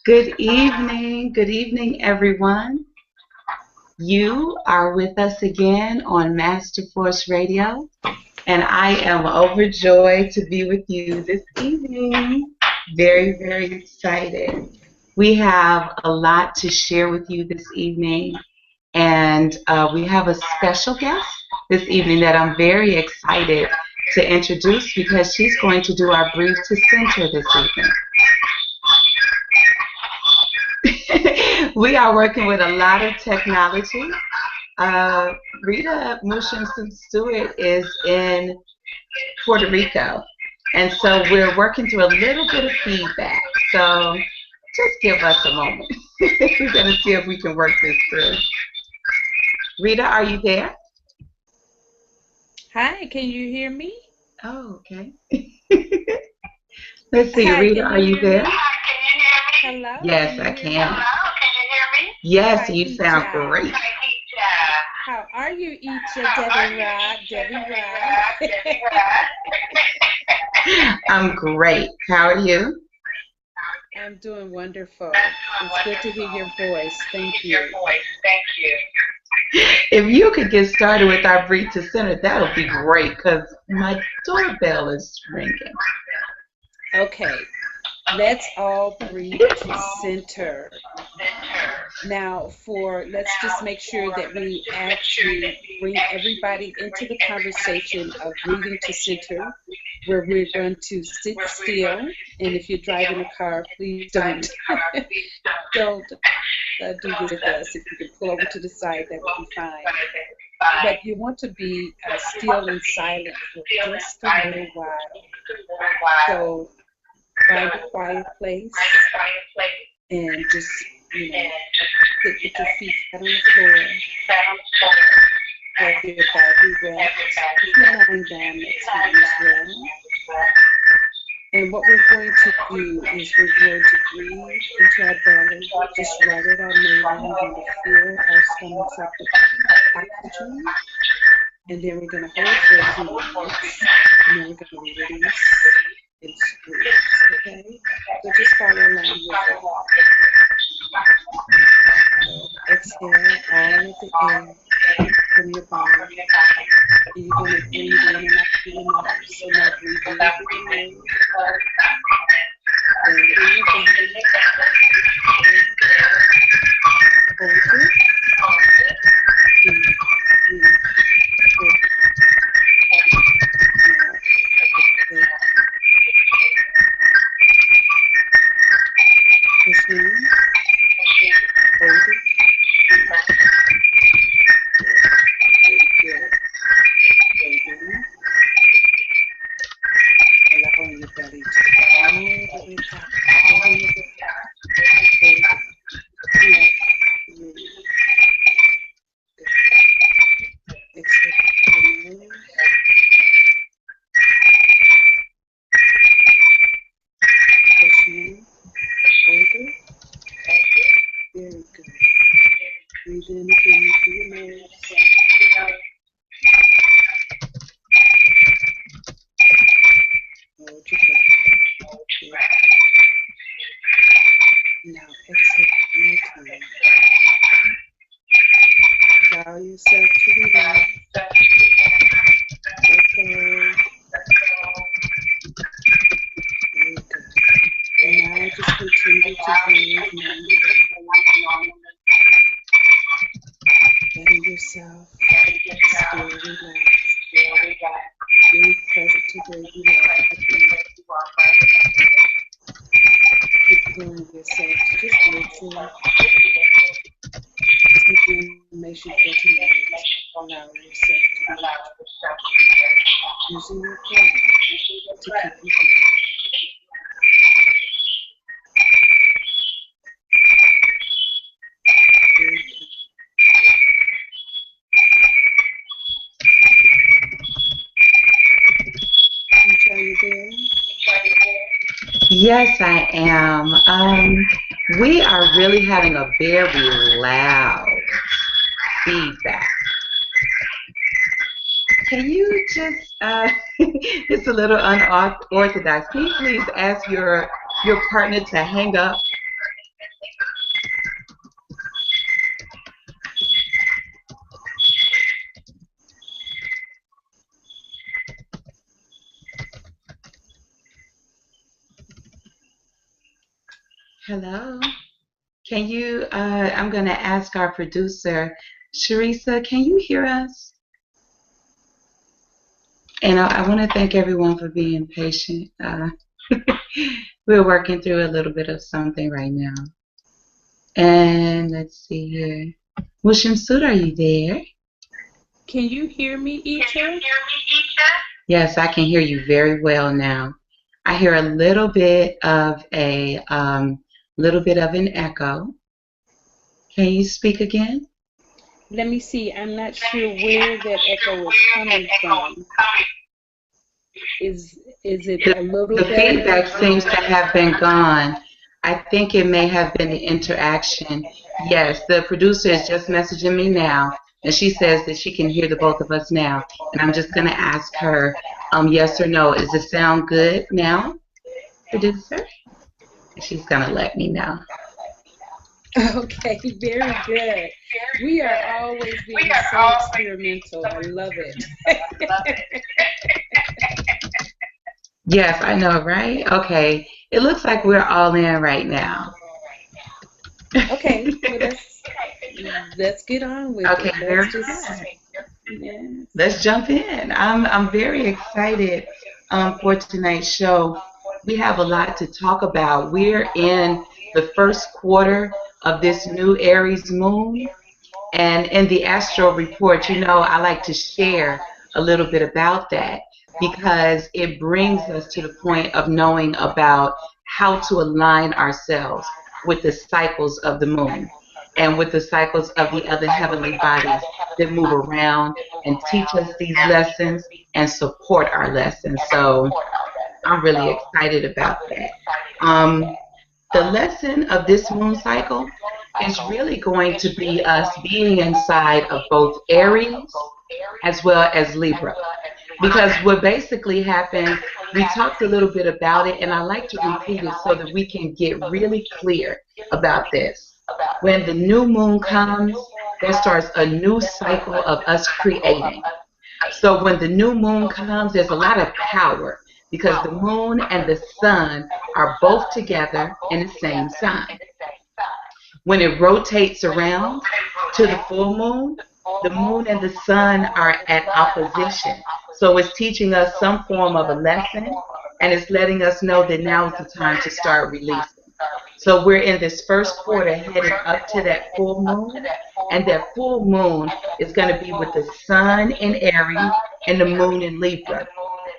Good evening, everyone. You are with us again on Master Force Radio, and I am overjoyed to be with you this evening. Very, very excited. We have a lot to share with you this evening, and we have a special guest this evening that I'm very excited to introduce because she's going to do our brief to center this evening. We are working with a lot of technology. Uh, Rita Stewart is in Puerto Rico, and so we're working through a little bit of feedback. So just give us a moment. We're going to see if we can work this through. Rita, are you there? Hi, can you hear me? Oh, okay. Let's see, Hi, Rita, can are you you hear there? me? Hello, can Yes, you I hear me? can. Yes, Hi, you sound Iccha. great. How are you, Iccha Devi Ra? Devi Ra? I'm great. How are you? I'm doing wonderful. It's good to hear your voice. Thank you. If you could get started with our brief to center, that would be great because my doorbell is ringing. Okay, let's all breathe to center. Now, let's just make sure that we actually bring everybody into the conversation of breathing to center, where we're going to sit still. And if you're driving a car, please don't don't do this with us. If you can pull over to the side, that would be fine. But you want to be still and silent for just a little while. So find a quiet place and just, you know, sit with your feet flat on the floor. Have your body rest. If you're lying down, that's fine as well. And what we're going to do is we're going to breathe into our belly, just right at our navel. We're going to fill our stomachs up with oxygen, and then we're going to hold for a few minutes, and then we're going to release and squeeze, okay? So just follow along with it. So exhale all of the air from your body. And you're going to breathe in and out through your nose. So now breathe in through your nose. Then through your belly. Hold it. Breathe. Breathe. Hold it. Now exhale. Push in. Hold it. Breathe. Very good. Breathe in. Allowing your belly to go all the way up. Allowing your belly. Hold it. Breathe. Breathe. Good. Exhale through your nose. Push in. Hold it. Very good. Breathe in again through your nose. Hold your breath. Good. Now exhale one more time. Allow yourself to relax. Let go. Very good. And now just continue to breathe normally. Letting yourself still relax. Being present to where you are to be. Preparing yourself to just listen. Take the information for tonight. Allow yourself to relax. Using your breath to keep you going. Very good. Are you there? Yes, I am. We are really having a very loud feedback. Can you just, it's a little unorthodox. Can you please ask your partner to hang up Hello. Can you, I'm going to ask our producer, Sharisa, can you hear us? And I want to thank everyone for being patient. We're working through a little bit of something right now. And let's see here. Well, Shemsu-t, are you there? Can you hear me, Iccha? Yes, I can hear you very well now. I hear a little bit of an echo. Can you speak again? Let me see. I'm not sure where that echo is coming from. Is it a little The better? feedback seems to have been gone. I think it may have been the interaction. Yes, the producer is just messaging me now, and she says that she can hear the both of us now. And I'm just going to ask her, yes or no. Is the sound good now, producer? And she's going to let me know. Okay, very good. We are always being so experimental. I love it. Yes, I know, right? Okay. It looks like we're all in right now. Okay, well let's get on with Okay, it. very Let's just good. yes. Let's jump in. I'm very excited for tonight's show. We have a lot to talk about. We're in the first quarter of this new Aries moon, and in the astro report, I like to share a little bit about that because it brings us to the point of knowing about how to align ourselves with the cycles of the moon and with the cycles of the other heavenly bodies that move around and teach us these lessons and support our lessons. So I'm really excited about that. Um, the lesson of this moon cycle is really going to be us being inside of both Aries as well as Libra. Because what basically happens, we talked a little bit about it, and I like to repeat it so that we can get really clear about this. When the new moon comes, there starts a new cycle of us creating. So when the new moon comes, there's a lot of power because the moon and the sun are both together in the same sign. When it rotates around to the full moon, the moon and the sun are at opposition. So it's teaching us some form of a lesson and it's letting us know that now is the time to start releasing. So we're in this first quarter headed up to that full moon, and that full moon is going to be with the sun in Aries and the moon in Libra.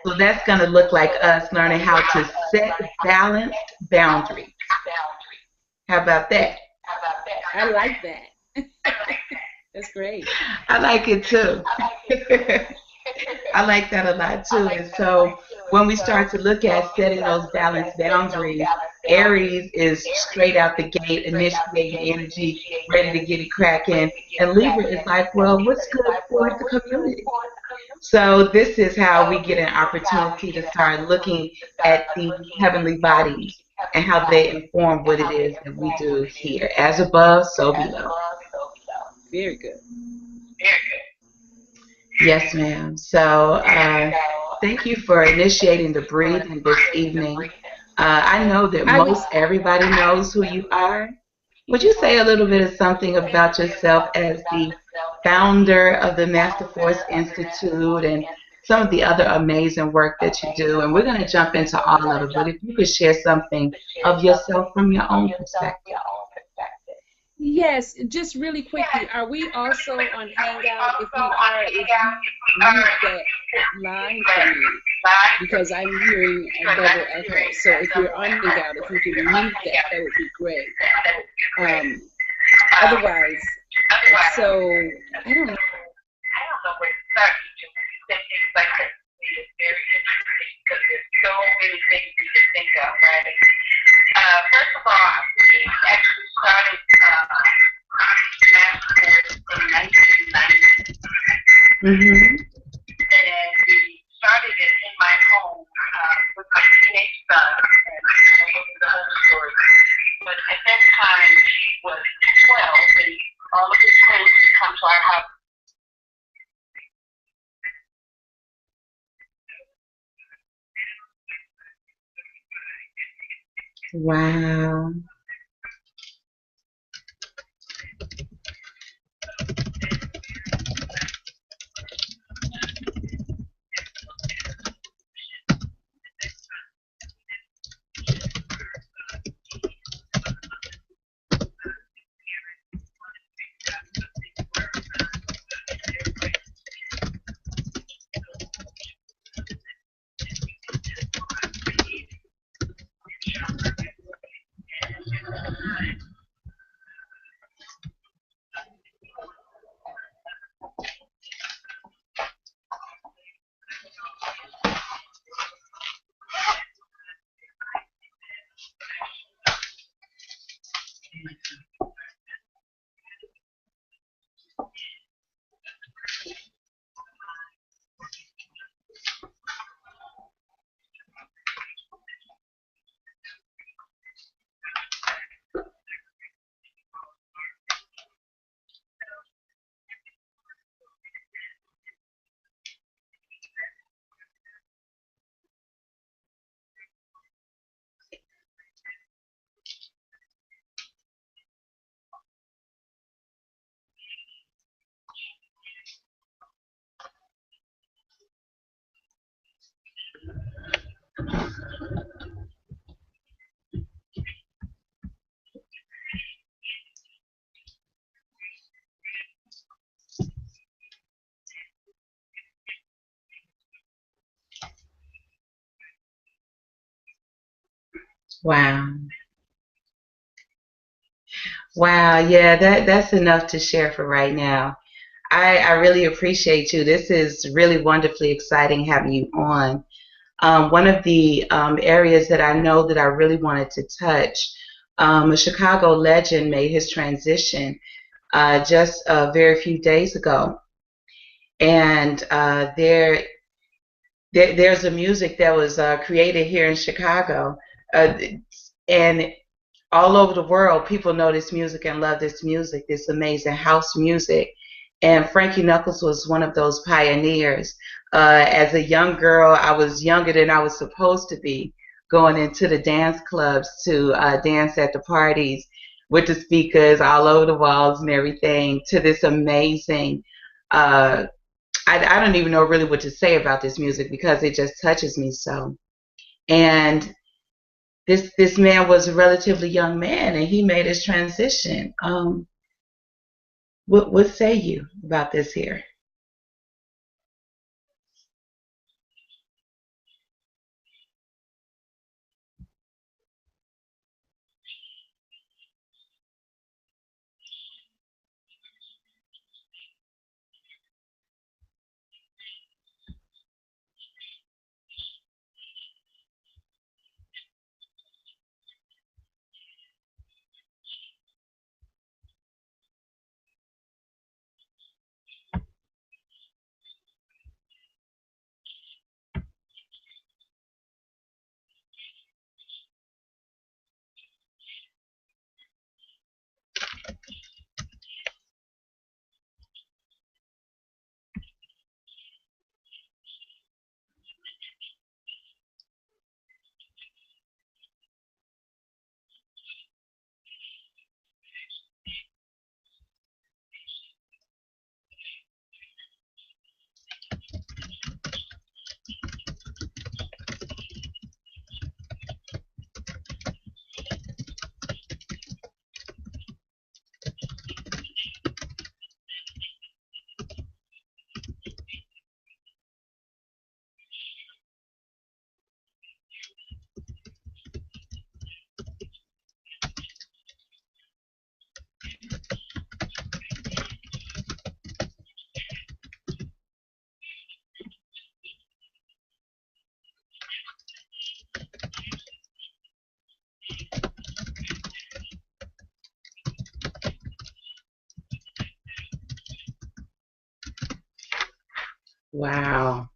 So that's going to look like us learning how to set balanced boundaries. How about that? I like that. That's great. I like it too. I like that a lot too. And so when we start to look at setting those balanced boundaries, Aries is straight out the gate, initiating energy, ready to get it cracking. And Libra is like, well, what's good for the community? So this is how we get an opportunity to start looking at the heavenly bodies and how they inform what it is that we do here. As above, so below. Very good. Yes, ma'am. So thank you for initiating the breathing this evening. I know that I was most everybody knows who you are. Would you say a little bit of something about yourself as the founder of the Master Force Institute and some of the other amazing work that you do? And we're going to jump into all of it, but if you could share something of yourself from your own perspective. Yes, just really quickly, are we also on Hangout? If we are, if you mute that line for me, because I'm hearing a double echo. So if you're on Hangout, if you can mute that, that would be great. Um, Otherwise, so I don't know. Mm-hmm. Wow. Wow. Wow. Yeah, that's enough to share for right now. I really appreciate you. This is really wonderfully exciting having you on. One of the areas that I know that I really wanted to touch, a Chicago legend made his transition just a very few days ago. And there's a music that was created here in Chicago. Uh, and all over the world, people know this music and love this music, this amazing house music. And Frankie Knuckles was one of those pioneers. As a young girl, I was younger than I was supposed to be, going into the dance clubs to dance at the parties with the speakers all over the walls and everything to this amazing. Uh, I don't even know really what to say about this music because it just touches me so. And this man was a relatively young man and he made his transition. What say you about this here? Wow.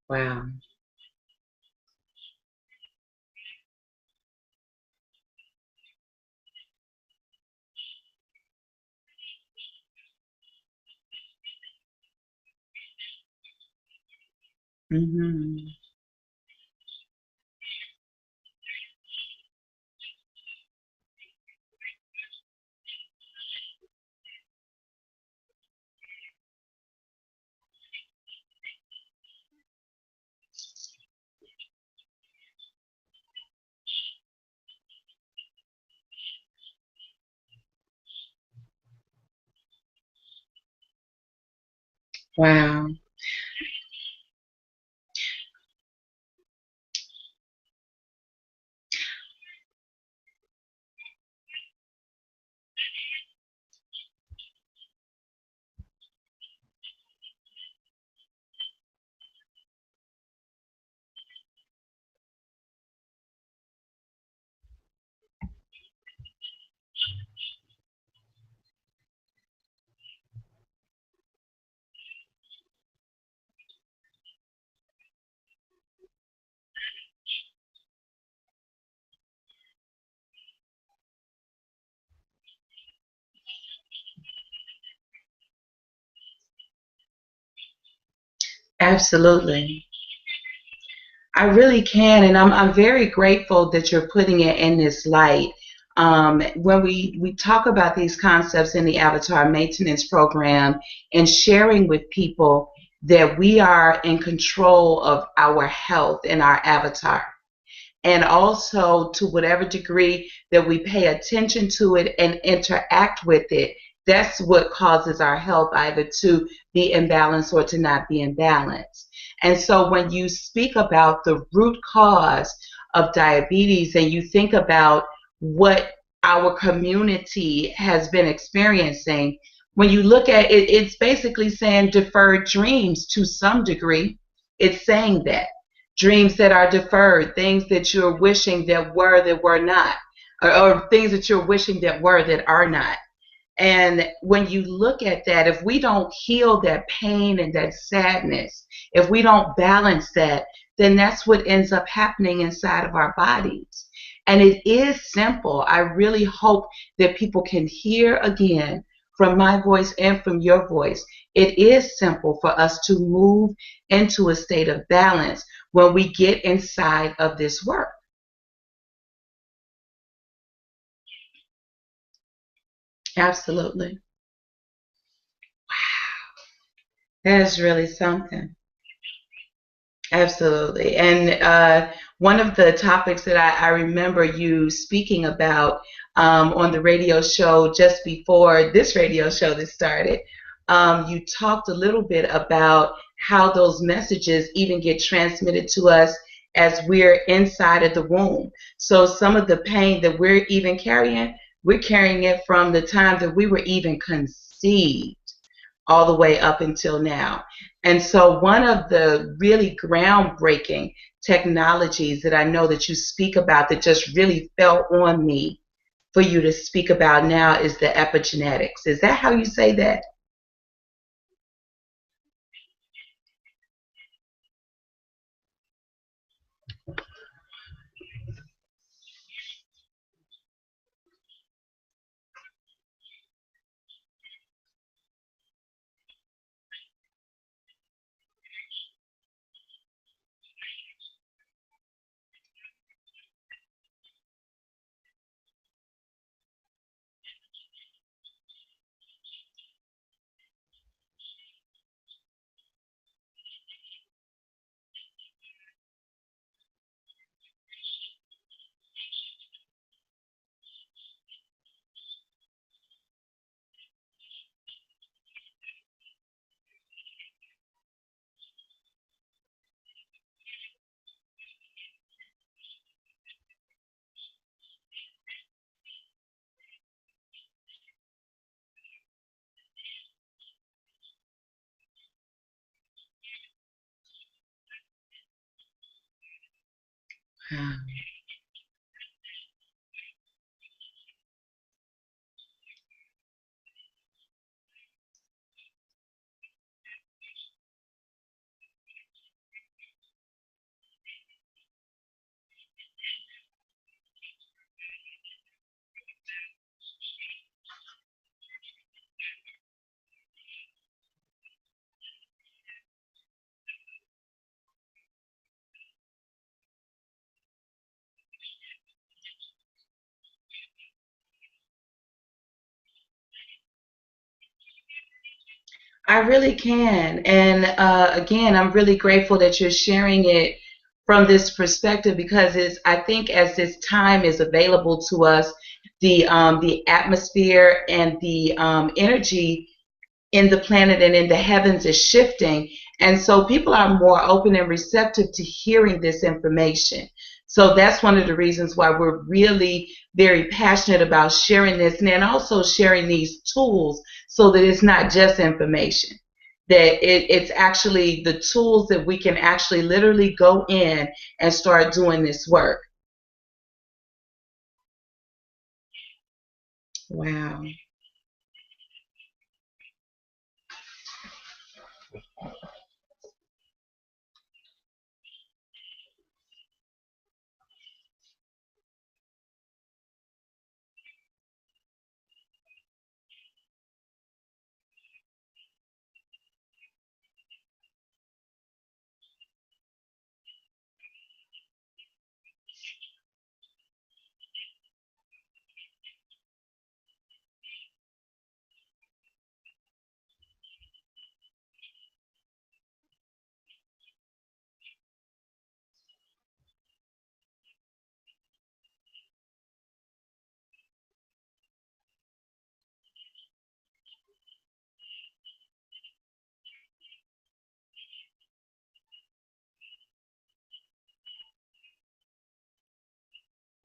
Wow. Hmm. Wow. Absolutely. I really can, and I'm very grateful that you're putting it in this light. When we talk about these concepts in the Avatar Maintenance Program and sharing with people that we are in control of our health and our avatar, and also to whatever degree that we pay attention to it and interact with it, that's what causes our health either to be imbalanced or to not be imbalanced. And so when you speak about the root cause of diabetes and you think about what our community has been experiencing, when you look at it, it's basically saying deferred dreams to some degree. It's saying that dreams that are deferred, things that you're wishing that were not, or things that you're wishing that were that are not. And when you look at that, if we don't heal that pain and that sadness, if we don't balance that, then that's what ends up happening inside of our bodies. And it is simple. I really hope that people can hear again from my voice and from your voice. It is simple for us to move into a state of balance when we get inside of this work. Absolutely. That is really something. Absolutely. And one of the topics that I remember you speaking about on the radio show just before this radio show that started, you talked a little bit about how those messages even get transmitted to us as we're inside of the womb. So some of the pain that we're carrying it from the time that we were even conceived all the way up until now. And so one of the really groundbreaking technologies that I know that you speak about that just really fell on me for you to speak about now is the epigenetics. Is that how you say that? Wow. I really can. And again, I'm really grateful that you're sharing it from this perspective because I think as this time is available to us, the atmosphere and the energy in the planet and in the heavens is shifting. And so people are more open and receptive to hearing this information. So that's one of the reasons why we're really very passionate about sharing this and then also sharing these tools so that it's not just information. That it's actually the tools that we can actually literally go in and start doing this work. Wow.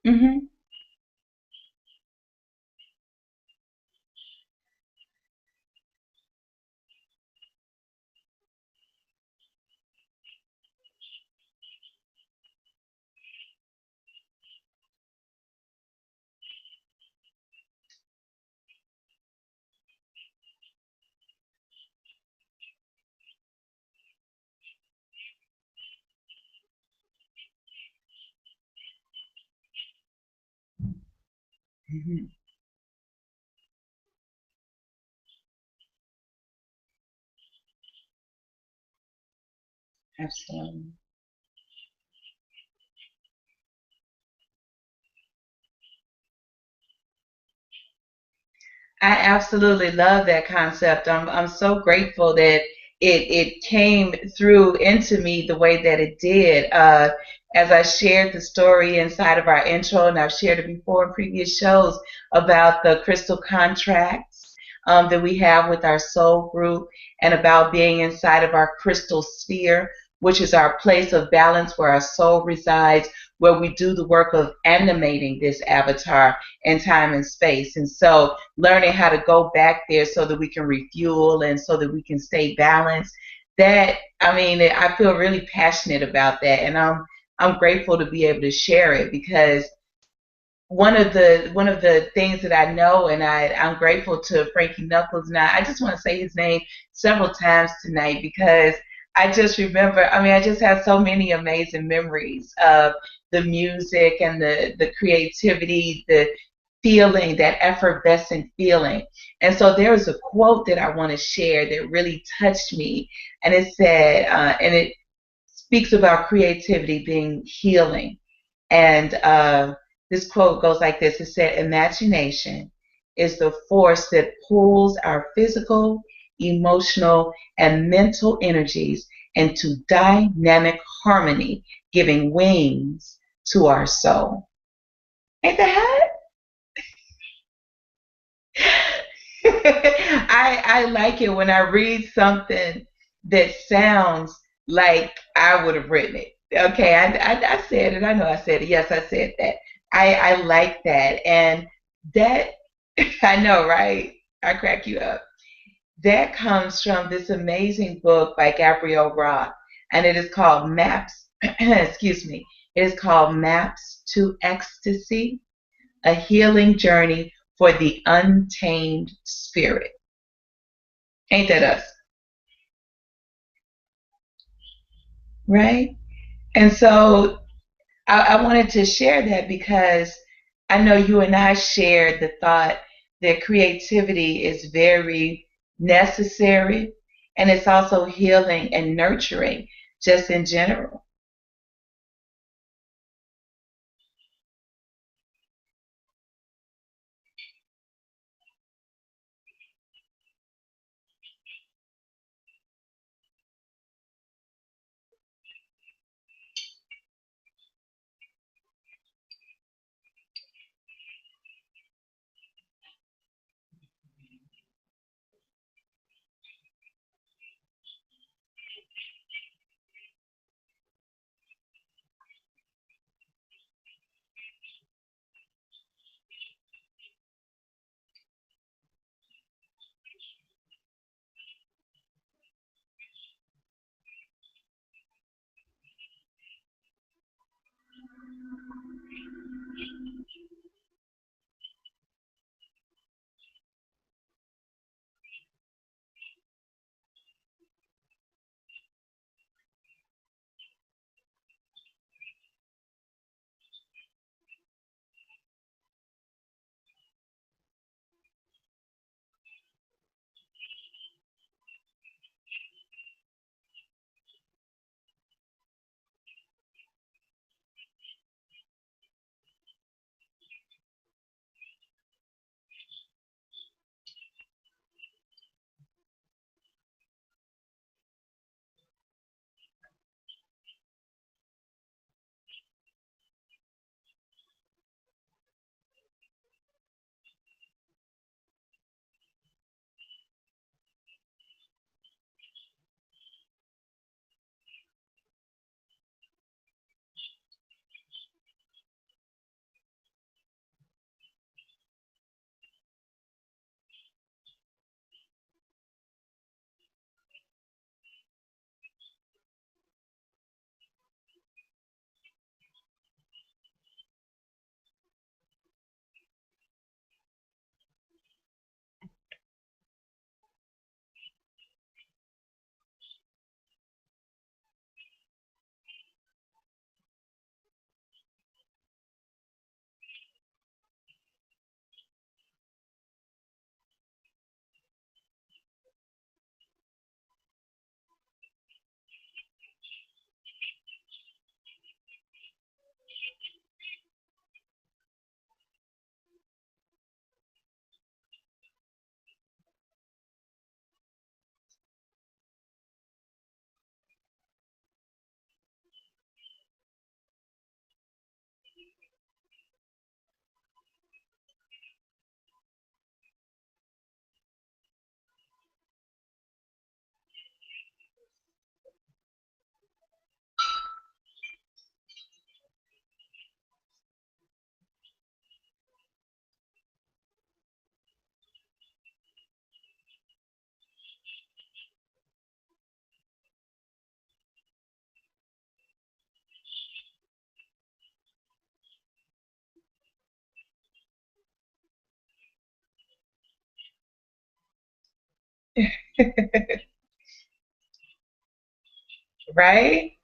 Mhm. Mhm. Absolutely. I absolutely love that concept. I'm so grateful that it came through into me the way that it did. As I shared the story inside of our intro, and I've shared it before in previous shows about the crystal contracts that we have with our soul group, and about being inside of our crystal sphere, which is our place of balance where our soul resides, where we do the work of animating this avatar in time and space. And so learning how to go back there so that we can refuel and so that we can stay balanced. That, I mean, I feel really passionate about that, and I'm grateful to be able to share it, because one of the things that I know, and I'm grateful to Frankie Knuckles. Now I just want to say his name several times tonight, because I just remember, I mean, I just have so many amazing memories of the music and the creativity, the feeling, that effervescent feeling. And so there is a quote that I want to share that really touched me, and it said, and it speaks about creativity being healing. And this quote goes like this. It said, imagination is the force that pulls our physical, emotional, and mental energies into dynamic harmony, giving wings to our soul. Ain't that I like it when I read something that sounds like I would have written it. Okay, I said it. I know I said it. Yes, I said that. I like that. And that, I know, right? I crack you up. That comes from this amazing book by Gabrielle Roth, and it is called Maps. Excuse me. It is called Maps to Ecstasy, a healing journey for the untamed spirit. Ain't that us? Right? And so I wanted to share that, because I know you and I shared the thought that creativity is very necessary, and it's also healing and nurturing just in general. Right?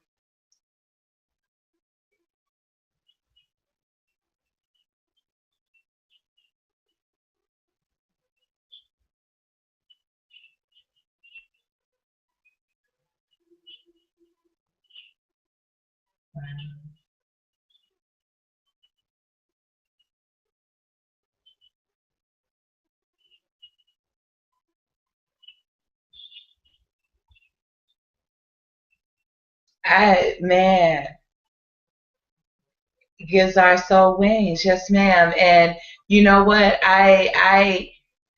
Man, gives our soul wings. Yes, ma'am. And you know what?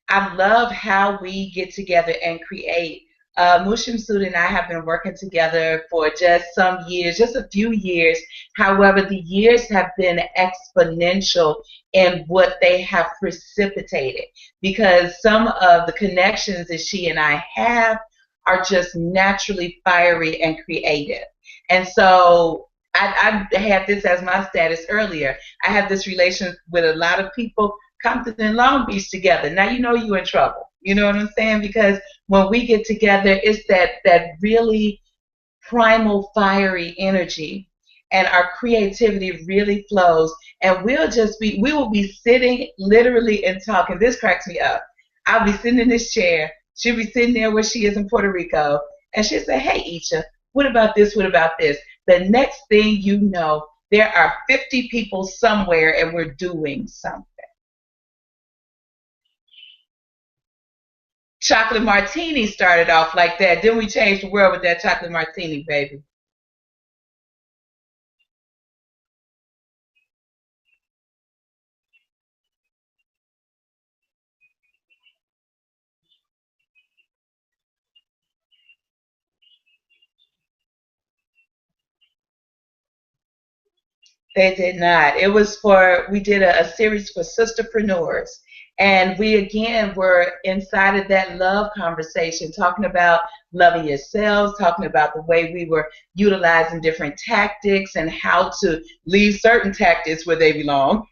I love how we get together and create. Shemsu-t and I have been working together for just some years, just a few years. However, the years have been exponential in what they have precipitated because some of the connections that she and I have are just naturally fiery and creative. And so I had this as my status earlier. I have this relation with a lot of people Compton and Long Beach together. Now you know you're in trouble. You know what I'm saying? Because when we get together, it's that really primal fiery energy and our creativity really flows and we will be sitting literally and talking. This cracks me up. I'll be sitting in this chair. She'll be sitting there where she is in Puerto Rico and she'll say, hey Iccha, what about this? What about this? The next thing you know, there are 50 people somewhere and we're doing something. Chocolate martini started off like that. Then we changed the world with that chocolate martini, baby. They did not. It was for, we did a series for sisterpreneurs. And we again were inside of that love conversation, talking about loving yourselves, talking about the way we were utilizing different tactics and how to leave certain tactics where they belong.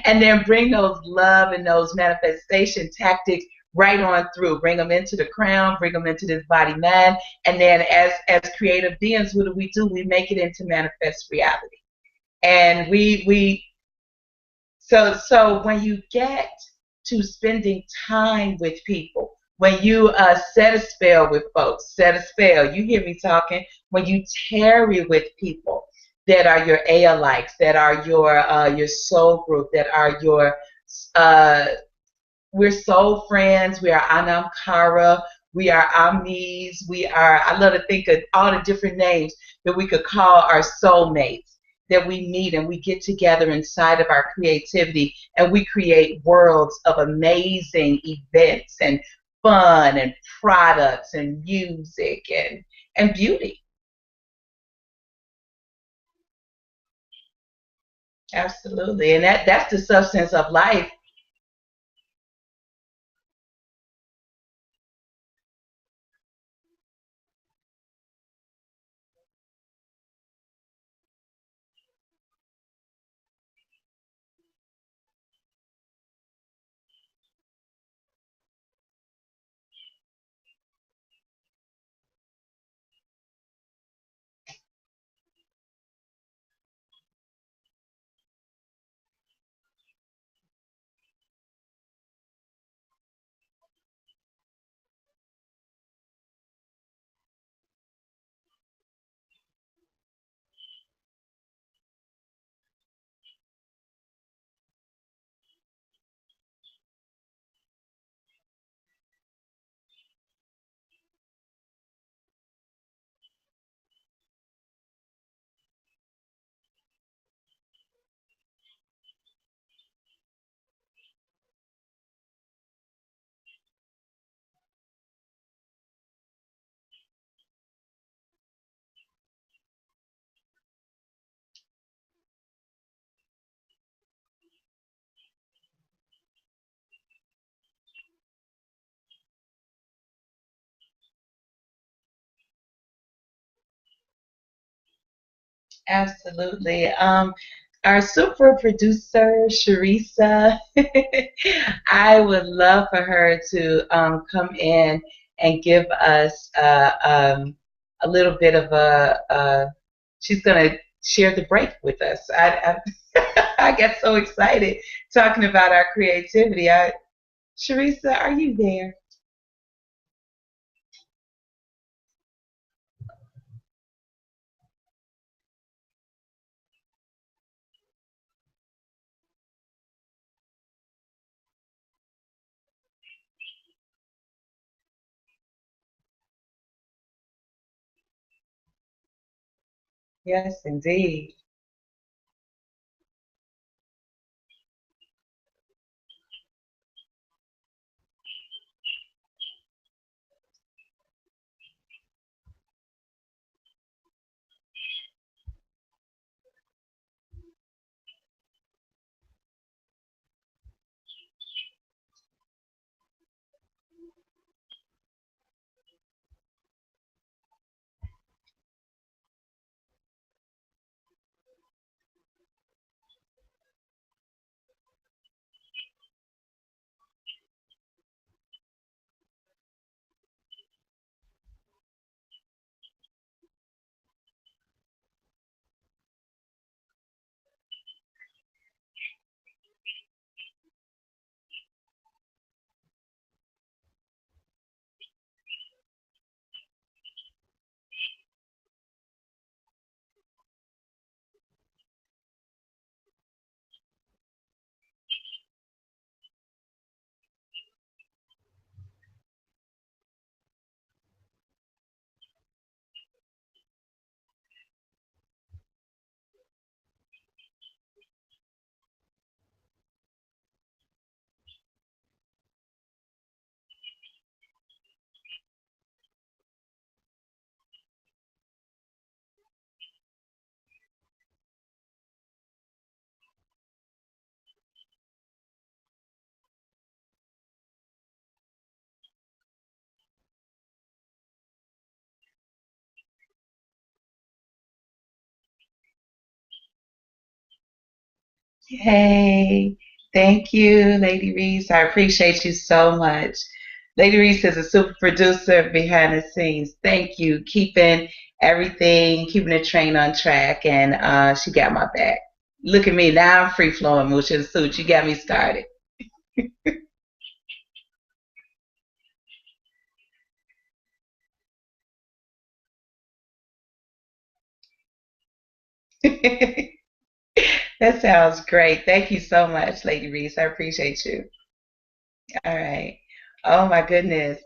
And then bring those love and those manifestation tactics right on through. Bring them into the crown, bring them into this body man. And then as creative beings, what do? We make it into manifest reality. And we so when you get to spending time with people, when you set a spell with folks, set a spell, you hear me talking, when you tarry with people that are your alikes, that are your soul group, that are your uh, we're soul friends. We are Anamkara. We are Amis. We are, I love to think of all the different names that we could call our soulmates that we meet and we get together inside of our creativity and we create worlds of amazing events and fun and products and music and beauty. Absolutely. And that's the substance of life. Absolutely. our super producer, Sharisa. I would love for her to come in and give us a little bit of she's going to share the break with us. I get so excited talking about our creativity. Sharisa, are you there? Yes, indeed. Hey, thank you, Lady Reese. I appreciate you so much. Lady Reese is a super producer behind the scenes. Thank you, keeping everything, keeping the train on track, and she got my back. Look at me now, I'm free flowing, mooch and suit. You got me started. That sounds great. Thank you so much, Lady Reese. I appreciate you. All right. Oh my goodness.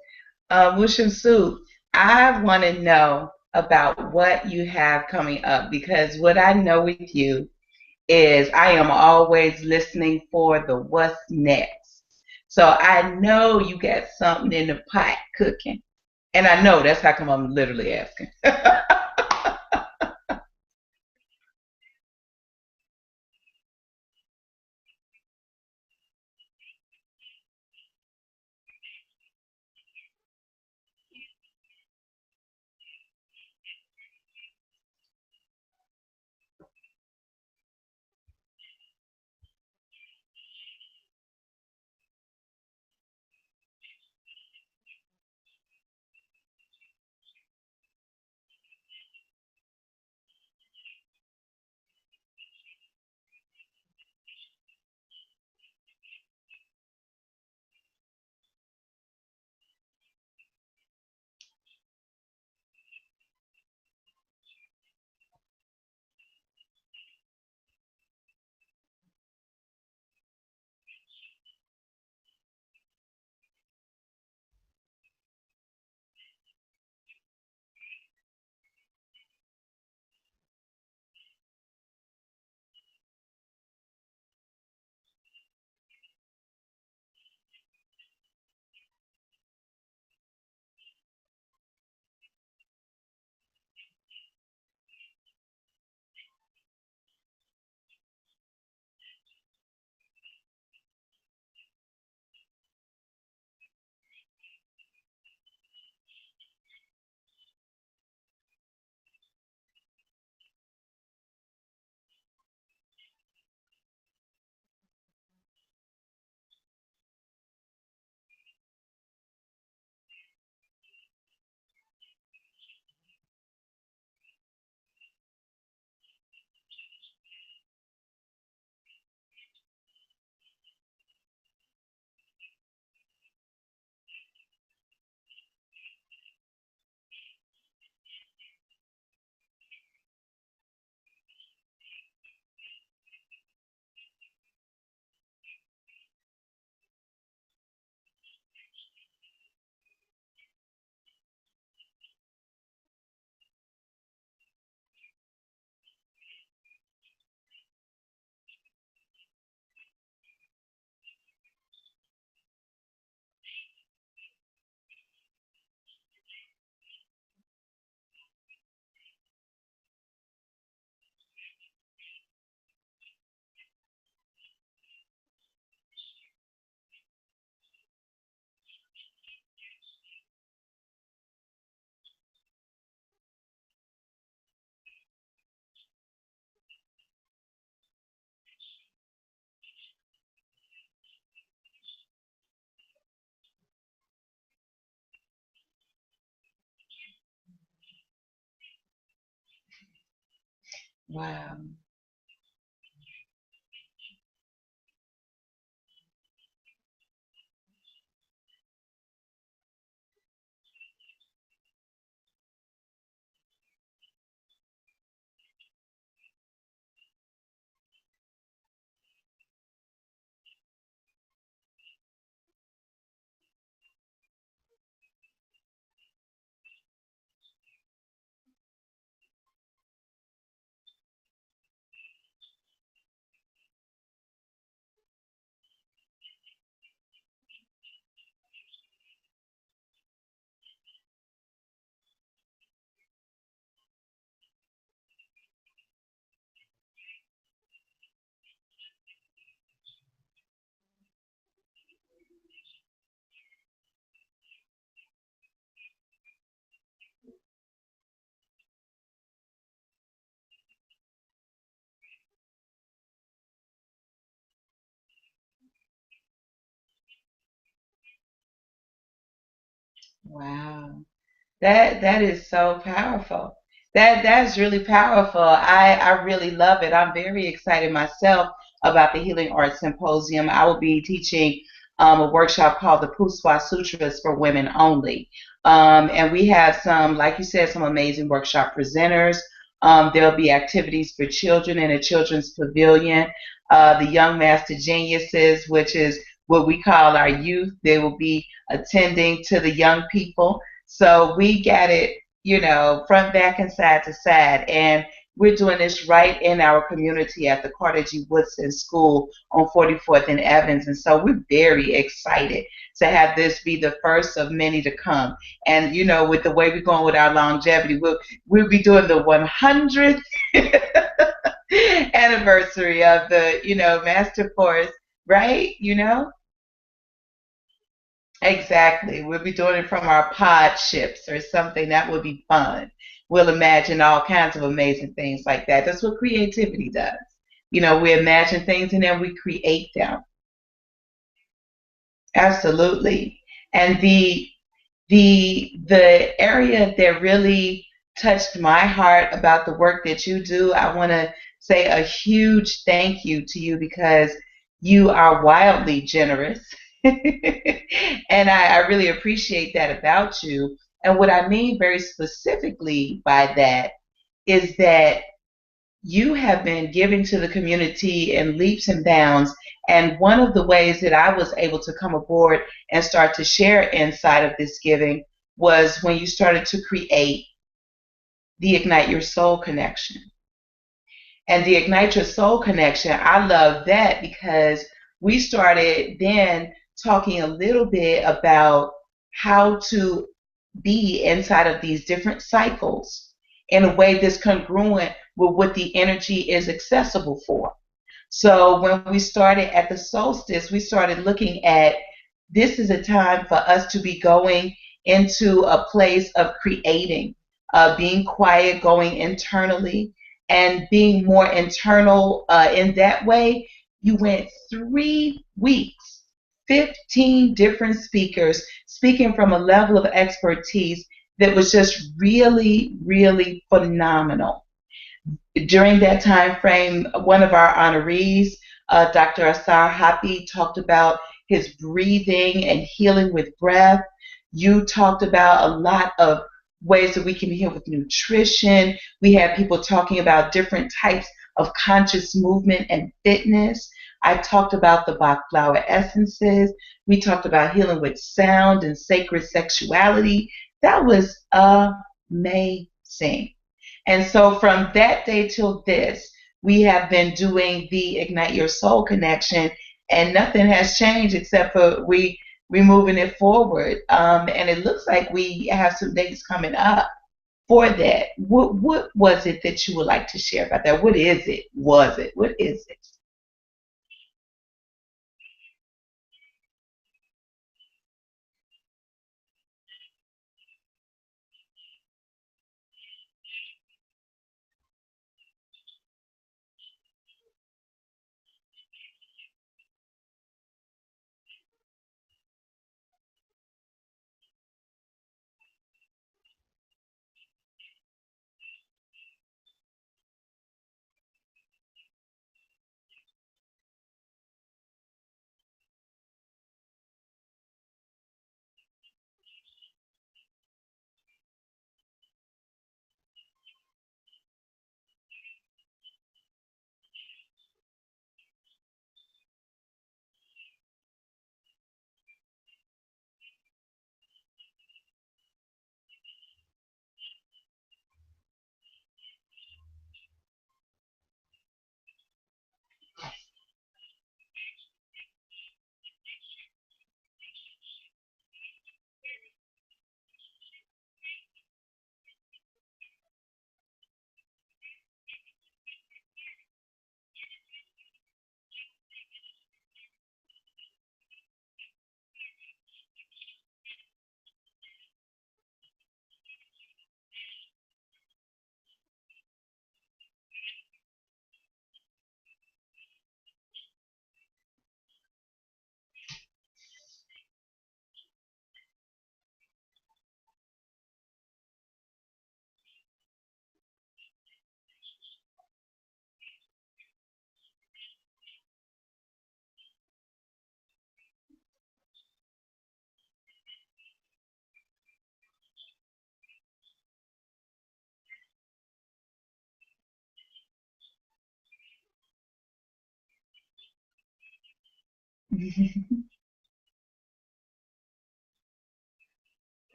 Mushum Soup, I want to know about what you have coming up because what I know with you is I am always listening for the what's next. So I know you got something in the pot cooking. And I know that's how come I'm literally asking. Wow. Wow. That is so powerful. That's really powerful. I really love it. I'm very excited myself about the Healing Arts Symposium. I will be teaching a workshop called the Puswa Sutras for Women Only. And we have some, like you said, some amazing workshop presenters. There'll be activities for children in a children's pavilion. The Young Master Geniuses, which is what we call our youth, they will be attending to the young people. So we got it, front, back, and side to side. And we're doing this right in our community at the Carter G. Woodson School on 44th and Evans. And so we're very excited to have this be the first of many to come. And, with the way we're going with our longevity, we'll be doing the 100th anniversary of the, Master Force, right? Exactly. We'll be doing it from our pod ships or something. That would be fun. We'll imagine all kinds of amazing things like that. That's what creativity does. We imagine things and then we create them. Absolutely. And the area that really touched my heart about the work that you do, I want to say a huge thank you to you because you are wildly generous. And I really appreciate that about you. And what I mean very specifically by that is that you have been giving to the community in leaps and bounds. And one of the ways that I was able to come aboard and start to share inside of this giving was when you started to create the Ignite Your Soul connection. And the Ignite Your Soul connection, I love that because we started then talking a little bit about how to be inside of these different cycles in a way that's congruent with what the energy is accessible for. So when we started at the solstice, we started looking at this is a time for us to be going into a place of creating, being quiet, going internally, and being more internal in that way. You went 3 weeks, 15 different speakers speaking from a level of expertise that was just really, really phenomenal. During that time frame, one of our honorees, Dr. Asar Hapi, talked about his breathing and healing with breath. You talked about a lot of ways that we can heal with nutrition. We had people talking about different types of conscious movement and fitness. I talked about the Bach flower essences. We talked about healing with sound and sacred sexuality. That was amazing. And so from that day till this, we have been doing the Ignite Your Soul connection, and nothing has changed except for we moving it forward. And it looks like we have some dates coming up for that. What was it that you would like to share about that? What is it? Was it? What is it?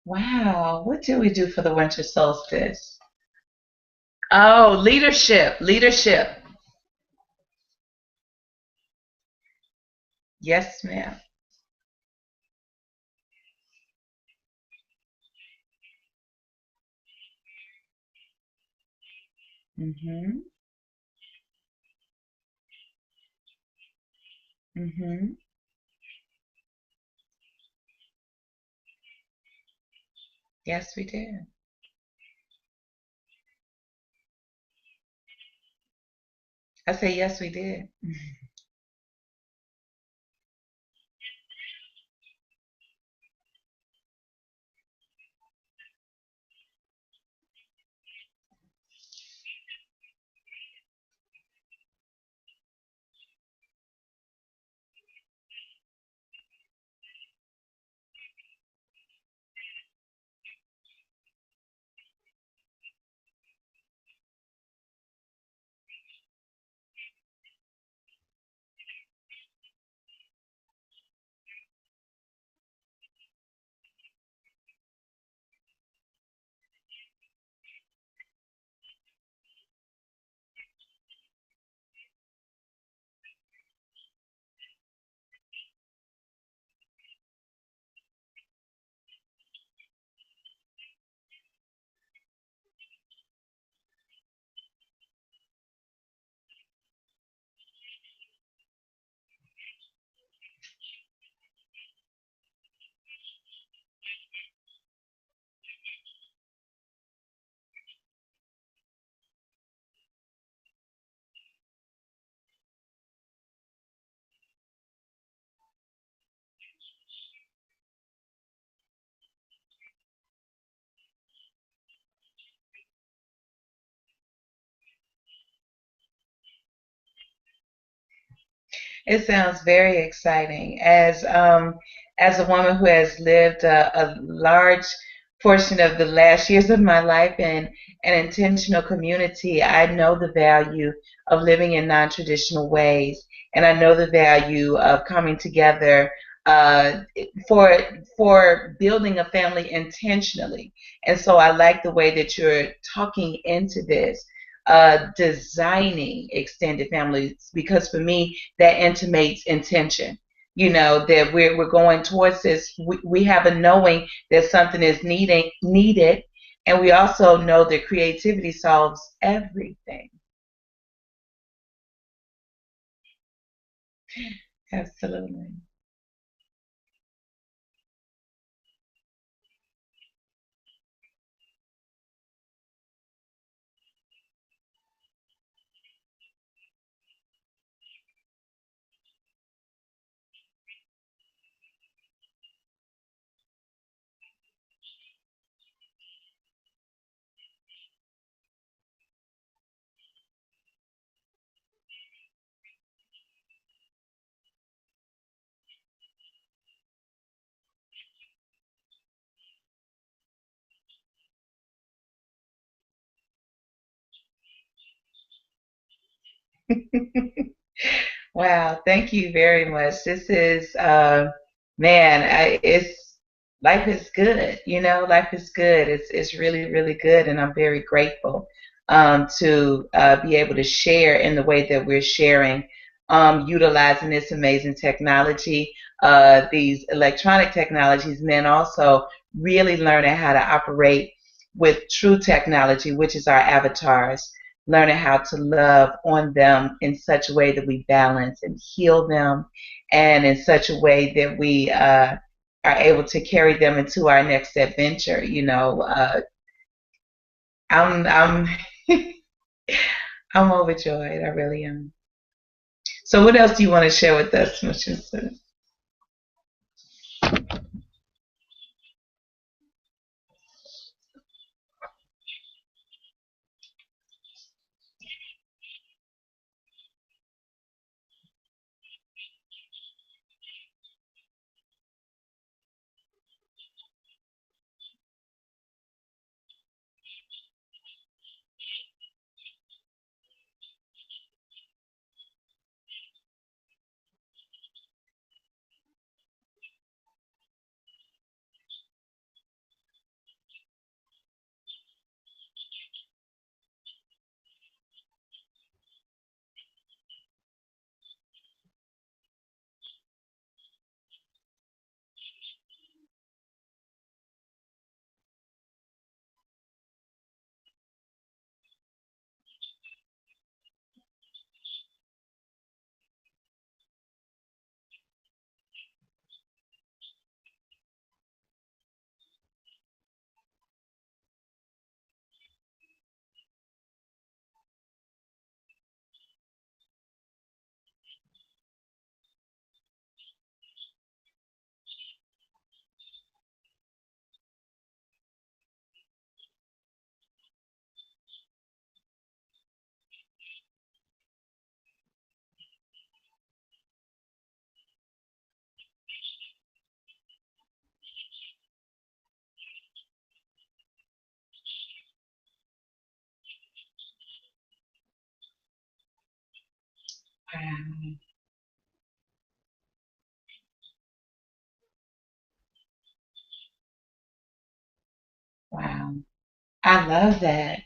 Wow, what do we do for the winter solstice? Oh, leadership, leadership. Yes, ma'am. Mm-hmm. Mm-hmm. Yes, we did. I say yes, we did. It sounds very exciting. As a woman who has lived a large portion of the last years of my life in an intentional community, I know the value of living in non-traditional ways, and I know the value of coming together uh, for building a family intentionally. And so I like the way that you're talking into this. Designing extended families, because for me that intimates intention. You know that we're going towards this. We have a knowing that something is needed, and we also know that creativity solves everything. Absolutely. Wow, thank you very much. This is, man, it's life is good. You know, life is good. It's really really good, and I'm very grateful to be able to share in the way that we're sharing, utilizing this amazing technology, these electronic technologies, and then also really learning how to operate with true technology, which is our avatars, learning how to love on them in such a way that we balance and heal them, and in such a way that we are able to carry them into our next adventure. You know, I'm I'm I'm overjoyed. I really am. So what else do you want to share with us, Mr. Wow. Wow. I love that.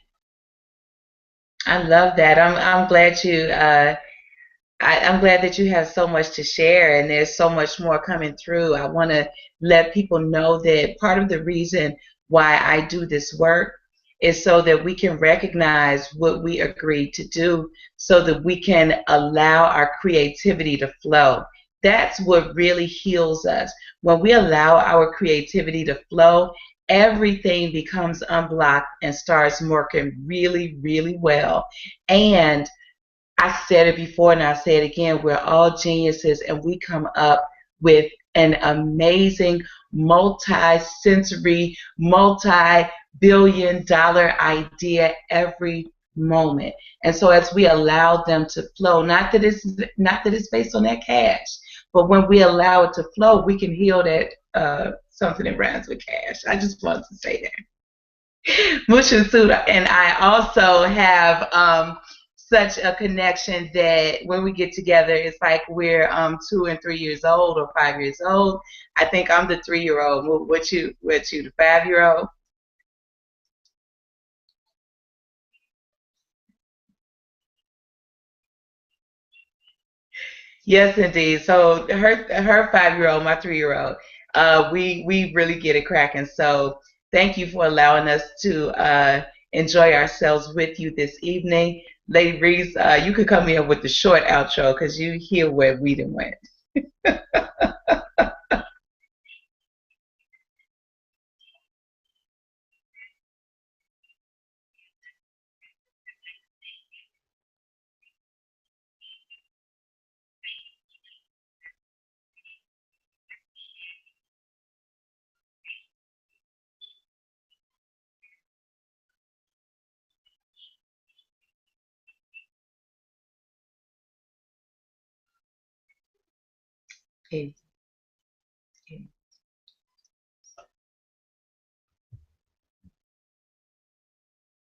I love that. I'm glad I'm glad that you have so much to share and there's so much more coming through. I want to let people know that part of the reason why I do this work is so that we can recognize what we agreed to do so that we can allow our creativity to flow. That's what really heals us. When we allow our creativity to flow, everything becomes unblocked and starts working really, really well. And I said it before and I'll say it again. We're all geniuses and we come up with an amazing multi-sensory, multi-billion dollar idea every moment. And so as we allow them to flow, not that it's based on that cash, but when we allow it to flow, we can heal that something that rhymes with cash. I just wanted to say that. Mushin Suda and I also have such a connection that when we get together, it's like we're 2 and 3 years old or 5 years old. I think I'm the 3 year old. What you, the 5 year old? Yes, indeed. So her 5 year old, my 3 year old, we really get it cracking. So thank you for allowing us to enjoy ourselves with you this evening. Lady Reese, you could come in with the short outro because you hear where we done went. Peace.